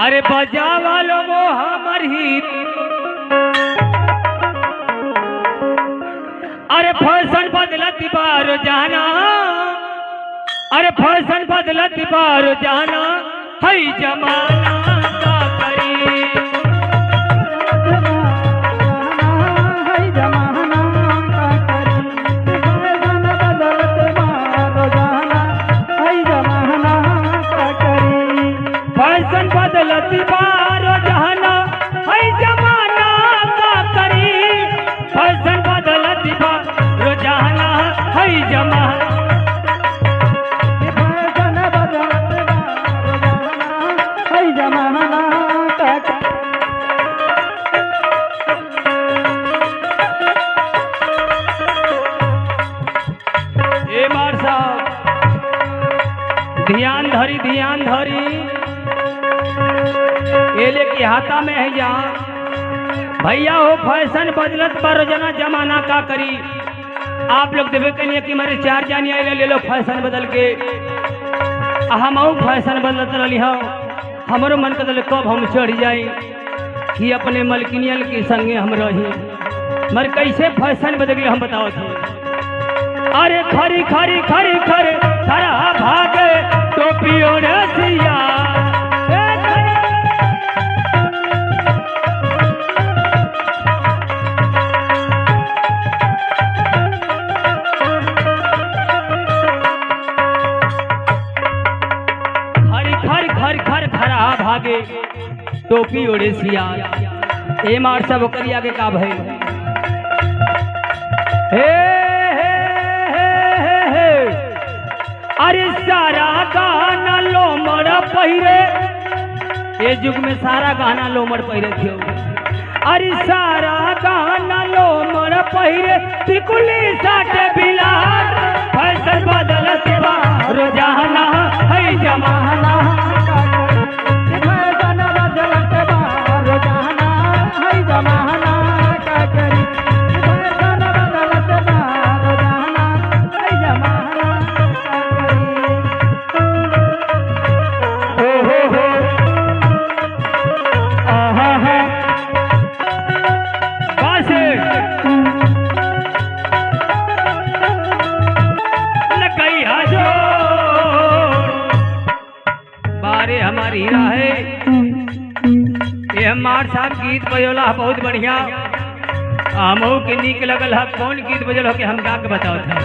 अरे बजा वालो वो हमर हित, अरे फैशन बदलत बार जाना, अरे फैशन बदलत बार जाना, है जमाना का करी। फैशन बदलत बार जाना, है जमाना का करी। फैशन बदलत बार जाना, है जमाना। ए मार साहब ध्यान धरी ध्यान धरी, एले की हाथा में है जा भैया हो। फैशन बदलत पर रोजाना जमाना का करी। आप लोग देवे कहिए कि मेरे चार जानी आए ले लो फैशन बदल के। हम फैशन बदलत रही हो, हमारो मन कर कब हम चढ़ जाए कि अपने मलकिनियल के संगे हम रही। मर कैसे फैशन बदल गई हम बताओ थे। अरे खरी खरी खरी खरे खरा भागे टोपी ओढ़े सिया। भागे टोपी ओढ़े सिया। ए मार सब करिया के का भई हे हे हे हे। अरे सारा गाना लोमड़ पहिरे, ए युग में सारा गाना लोमड़ पहिरे थे। अरे सारा गाना लोमड़ पहिरे, तिकुली साटे बिलार। फैशन बदलत बा रोजाना, है जमाना। हमारी हीरा है ये हमार साहब गीत बजोला बहुत बढ़िया। हमहू के नीक लगल है। कौन गीत बजल हो के हम गा के बताओ था।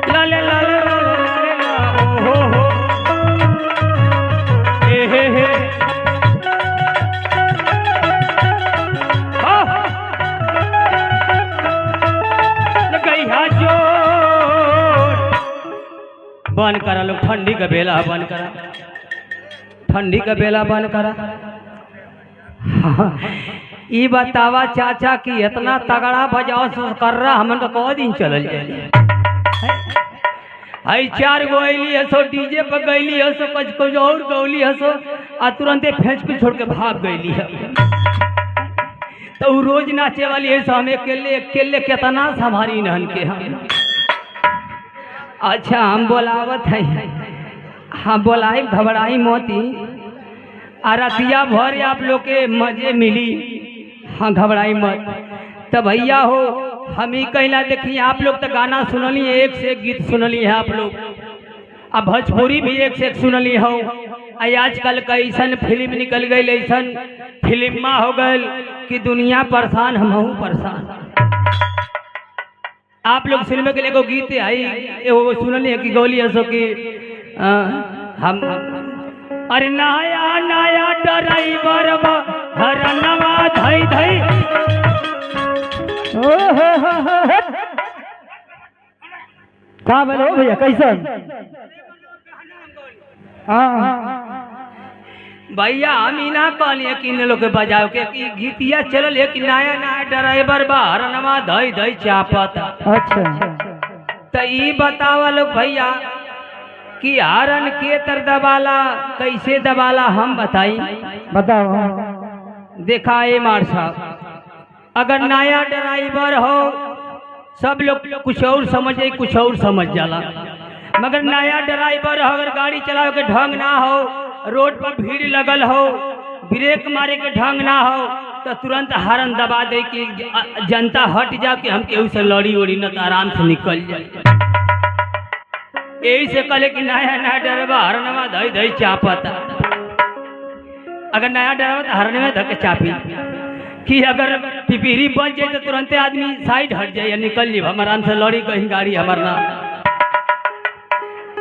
ला ला ला ला ला ला ओ हो ए हे हे बंद करा लोग। ठंडी का बेला बंद करा, ठंडी का बेला बंद करा। ये बतावा चाचा की इतना तगड़ा बजाओ कर रहा हमन का कौ दिन चल जाए। आई चार गोली हसो डीजे पर गईली हसो कुछ और गौली हसो आ तुरंते फेंच के छोड़ के भाग गईली है। तो रोज नाचे वाली है सो हमें अकेले अकेले कितना संभारी नहन के हम। अच्छा हम बोलावत है, हाँ बोलाई घबराई मोती आरतिया भर आप लोग के मजे मिली। हाँ घबराई मत। तो भैया हो हम ही कहला देखिए आप लोग तो गाना सुनली, एक से एक गीत सुनली है आप लोग। अब भोजपुरी भी एक से एक सुनली हो। आजकल का ऐसा फिल्म निकल गई, ऐसा फिल्मा हो गई कि दुनिया परेशान हम परेशान। आप लोग सिनेमा के लिए को गीत आई वो सुनली है कि गौली हसो की हम अरे नया नया ड्राइवर घर नवा धई धई। का बोलो भैया कैसन? भैया हम ही ना कहलिए कि इन लोग के बजाओ के कि गीतिया चलल है कि नया नया ड्राइवर बाहर नवा धई धई चापत। अच्छा तो ये बतावा लोग भैया कि हारन के तर दबाला कैसे दबाला हम बताई। बताओ। देखा ए मार साहब अगर नया ड्राइवर हो सब लोग कुछ और समझे कुछ और समझ जाला। मगर नया ड्राइवर हो, अगर गाड़ी चलावे के ढंग ना हो, रोड पर भीड़ लगल हो, ब्रेक मारे के ढंग ना हो, तो तुरंत हॉर्न दबा दे कि जनता हट जा कि हम केहू से लड़ी उड़ी न तो आराम से निकल जाए। यही से कहले कि नया नया ड्राइवर हॉर्नवा धई धई चापता। अगर नया ड्राइवर तो हॉर्न में धके चापी कि अगर पिपीरी बच जाए तो तुरंत आदमी साइड हट जाए या निकल जाए, हम आराम से लड़ी कहीं गाड़ी हमार ना।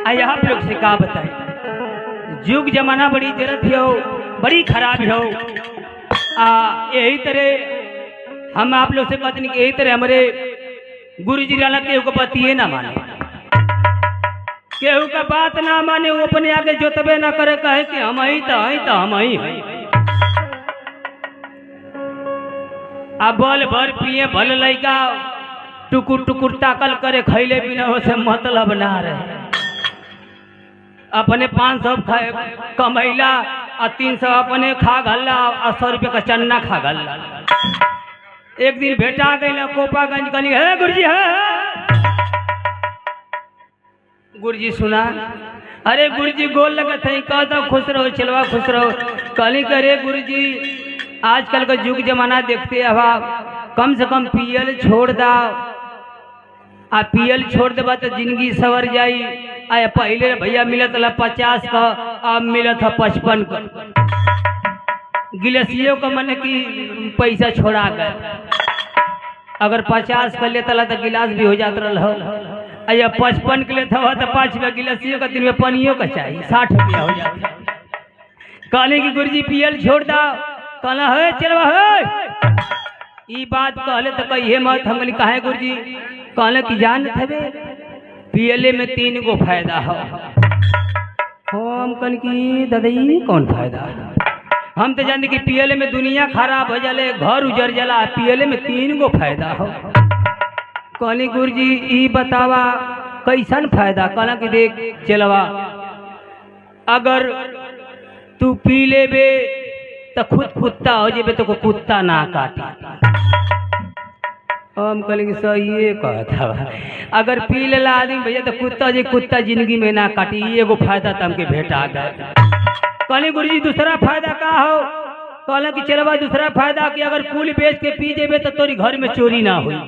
आइए आप लोग से का बताए, युग जमाना बड़ी जरूरत हो, बड़ी खराब हो। यही तरह हम आप लोग से कहते नहीं कि यही तरह हमारे गुरु जी रहना केहू को बतिए ना माने, केहू का बात ना माने, वो अपने आगे जोतबे ना करे, कहे कि हम ही तो हम ही हैं। अब बल भर पिए भल लैका टुकुर टुकुर ताकल करे, खैले बिना उसे मतलब ना रहे। अपने 500 कमैला और 300 अपने खा गल्ला और 100 रुपये का चन्ना खा गल्ला। एक दिन भेटा गई कोपागंज कनी, है गुरुजी है। गुरुजी सुना, अरे गुरुजी गोल लगत है, कहता खुश रहो चलवा खुश रहो। कहली करे गुरुजी आजकल का युग जमाना देखते अब कम से कम पियल छोड़ दा, आ पियल छोड़ देबा तो जिंदगी सवर जाई। आया पहले भैया मिलत 50 का, अब मिलत है 55 का। गिलसियों का मन की पैसा छोड़ा गए, अगर 50 का लेता तो गिलास भी हो जाता रहा। या 55 के लेता हुआ तो 5 रुपया गिलसियों का, दिन में पनियों का चाहिए 60 रुपया हो जाता। कहले कि गुरुजी पियल छोड़ दा, कहना है चलवा है। ये बात कहले तो कहिए मत, हम कहे गुरुजी, कहले कि जान थे पियले में 3 गो फायदा हो। हम कन की दादाई कौन फायदा, हम तो जानते कि पियले में दुनिया खराब हो जाले, घर उजड़ जाला, पियले में 3 गो फायदा हो। कहनी गुरुजी ई बतावा कैसन फायदा। कहला कि देख चलवा, अगर तू पी लेबे तो खुद कुत्ता हो जेबे तो कुत्ता ना काटी। हम कहले कि सही कहता, अगर पी लेला आदमी भैया तो कुत्ता जी कुत्ता जिंदगी में ना काटी, एगो फायदा तो हमके भेटा गए। कहले गुरुजी दूसरा फायदा का हो। कहला कि चलवा दूसरा फायदा कि अगर कुल बेच के पी जेबे तो तोरी घर में चोरी ना हुई।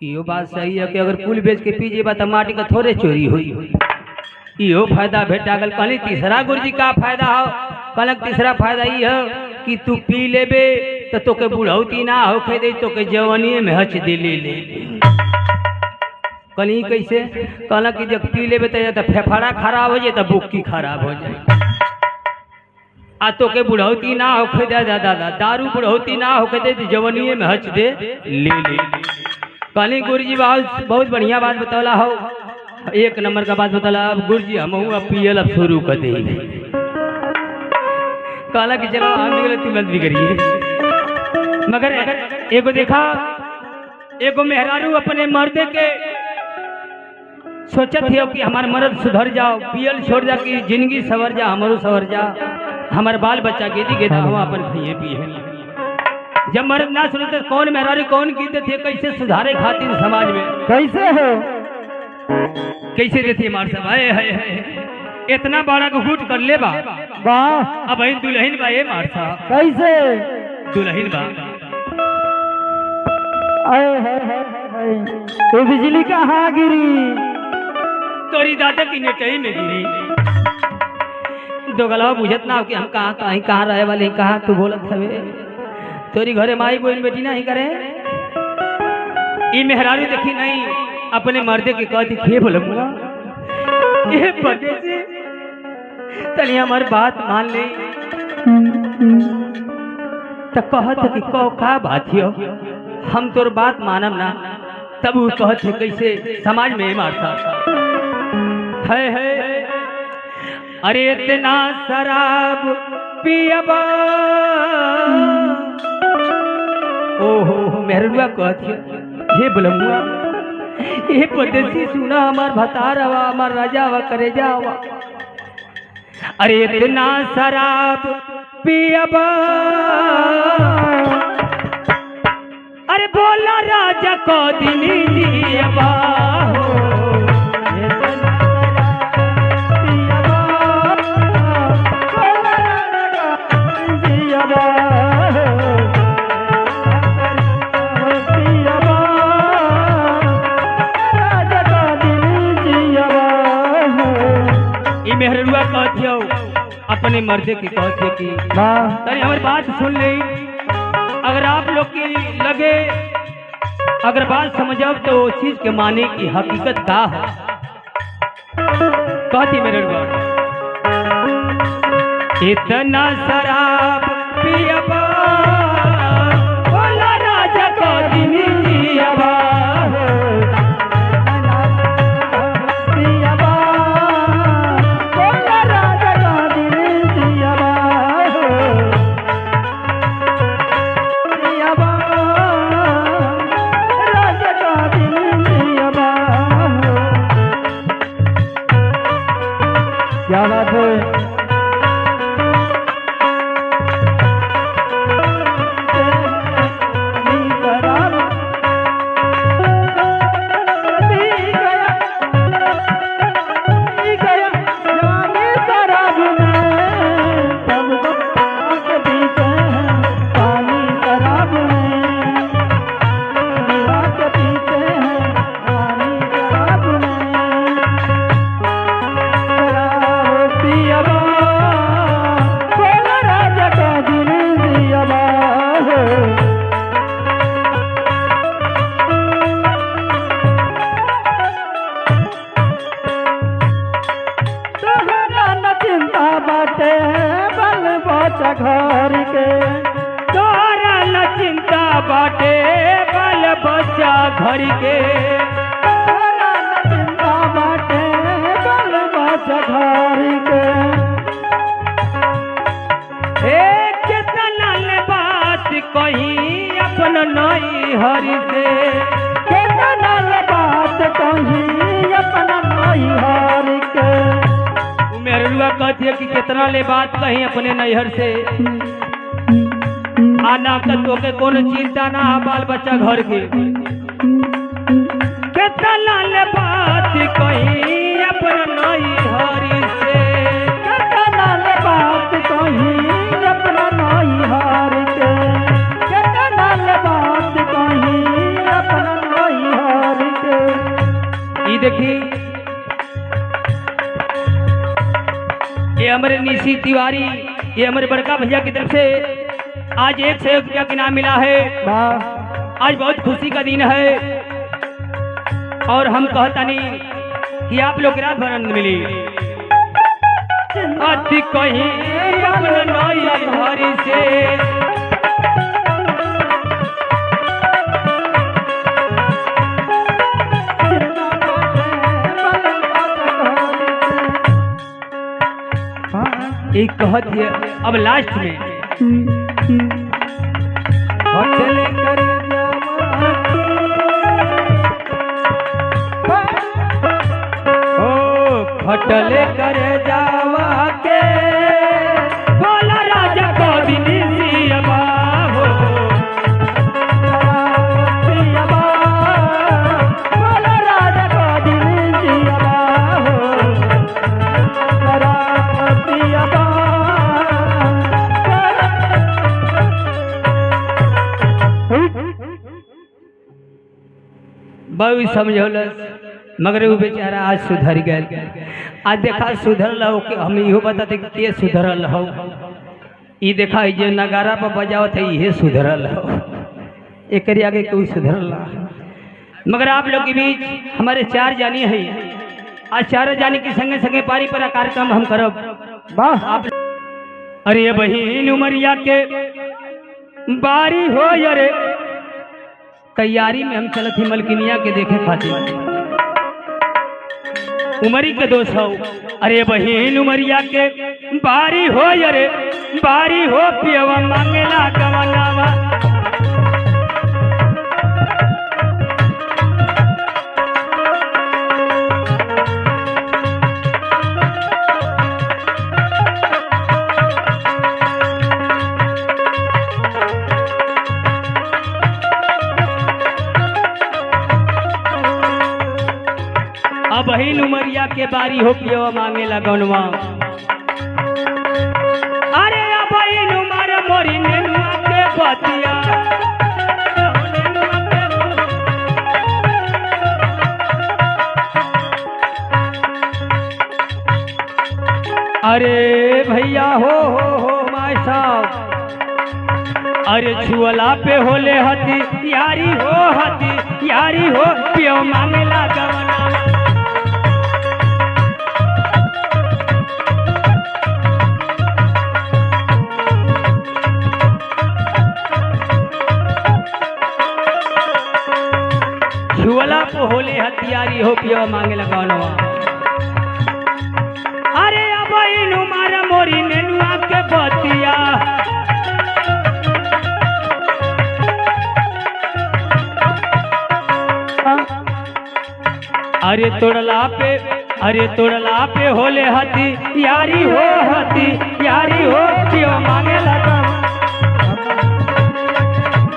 यो बात सही है कि अगर कुल बेच के पी जेबा तो माटी का थोड़े चोरी हुई, यो फायदा भेटा गल। कहले तीसरा गुरुजी का फायदा हो। कहला तीसरा फायदा ये है कि तू पी लेबे तो तोके बुढ़ौती ना होके दे, तोके जवानी में हच दे ले। कहली कैसे। कहला कि जब पी लेबे तो फेफड़ा खराब हो जाए तो बुक्की खराब हो जाए, आ तोके बुढ़ौती ना होके दे दादा, दारू बुढ़ौती ना होके दे, जवानी में हच दे ले। कहली गुरुजी बहुत बढ़िया बात बतौला हो, 1 नंबर का बात बतौला। अब गुरुजी हम अब पियल अब शुरू कर दे। कहला कि चलो हम भी गलती मत भी करिए। मगर एगो देखा, एगो मेहरारू अपने मर्दे के सोचत है कि हमारे मर्द सुधर जाओ, पियल छोड़ जा कि जिंदगी सवर जा, हमारो सवर जा, हमारे बाल बच्चा गेदी गेदा हम अपन खाइए पिए। जब मर्द ना सुने तो कौन मेहरारू कौन गीत थे, कैसे सुधारे खातिर समाज में कैसे हो, कैसे देती है मार सब। है इतना बड़ा घूट कर ले बा, वाह अब दुल्हन बा ये मार साहब, कैसे दुल्हन बा। तो बिजली कहाँ गिरी, तोरी दादा की नेटही में गिरी। दोगलवा बुझत ना हो कि हम कहाँ रहे वाले, कहाँ तू बोलत हवे, तोरी घरे माई बोल बेटी नहीं करे। ई मेहरारू देखी नहीं अपने मर्दे के कहती खे बोलूंगा ये बदे से तनी हमार बात मान ले। तो कहत कि कहो का बात हो, हम तोर बात मानम ना। तब वो कहत है कैसे समाज में मारता है। अरे इतना शराब पियबा, ओहो मेहरुआ कहत हे बोलमुआ ये परदेसी सुना हमार भतार हवा, हमार राजा हवा, करेजा हवा। अरे इतना शराब पियबा, अरे बोला राजा को दिन जियबा, अपनी मर्जी की कहते की वाह तनी हमारी बात सुन ली। अगर आप लोग की लगे अगर बात समझब तो उस चीज के माने की हकीकत का है। कहती मेरे बात इतना शराब पियबा भोला राजा को दिन जियबा क्या बात है। घर के तोरा न चिंता बाटे बाल बच्चा घर के तोरा न चिंता बाटे बाल बच्चा घर के कितना ने बात कही अपन नई हरि से कितना ने बात कही अपन नई हरि के मेरुआ कहती है कि कितना ले बात कही अपने नैहर से आना कर तो के कोनो चिंता ना बाल बच्चा घर के कितना ले बात कही अपने नैहर से कितना ले बात कही अपना नैहर के कितना ले बात कही अपना नैहर के। ये देखी ये हमारे निशी तिवारी ये हमारे बड़का भैया की तरफ से आज 101 रुपया का इनाम मिला है। आज बहुत खुशी का दिन है और हम कहता नहीं कि आप लोग की रात भर आनंद मिली। अति कहीं अपना नैहर से एक कहत है अब लास्ट में होटल कर होटल कर जावा के बोला राजा को दिन सियबा हो बोला राजा को दिन सियबा बहुत समझौलस मगर वो बेचारा आज सुधर गया। आज देखा सुधरल हो कि हम इहो बताते कि के सुधरल हो। ये देखा जो नगारा पर बजावत है ये सुधरल हो एक आगे कोई सुधरल मगर आप लोग के बीच हमारे 4 जानी है। आज 4 जानी के संगे संगे पारी पर कार्यक्रम हम करब। वाह आप अरे बहिन उमरिया के बारी हो अरे तैयारी में हम चलत ही मलकिनिया के देखे खातिर उमरी के 200। अरे बहिन उमरिया के बारी हो अरे बारी हो पियवा मांगेला गवनावा बहिन उमरिया के बारी हो पियो मांगे लगनवा। अरे बहिन उमर मोरी नेनुआ के बतिया अरे भैया हो माय साहब, अरे छुअला पे होले हती यारी हो पियो मांगेला गवना। छुअला पे होले हथियारी हो पियो मांगेला गवनवा। अरे अब इनु मारा मोरी नेनुआ के बतिया, अरे तोड़ला पे होले हती यारी हो पियो मांगेला गवना।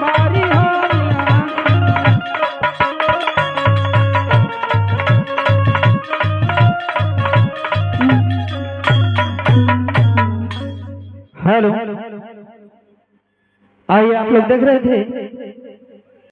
मारी हो हेलो, आइए आप लोग देख रहे थे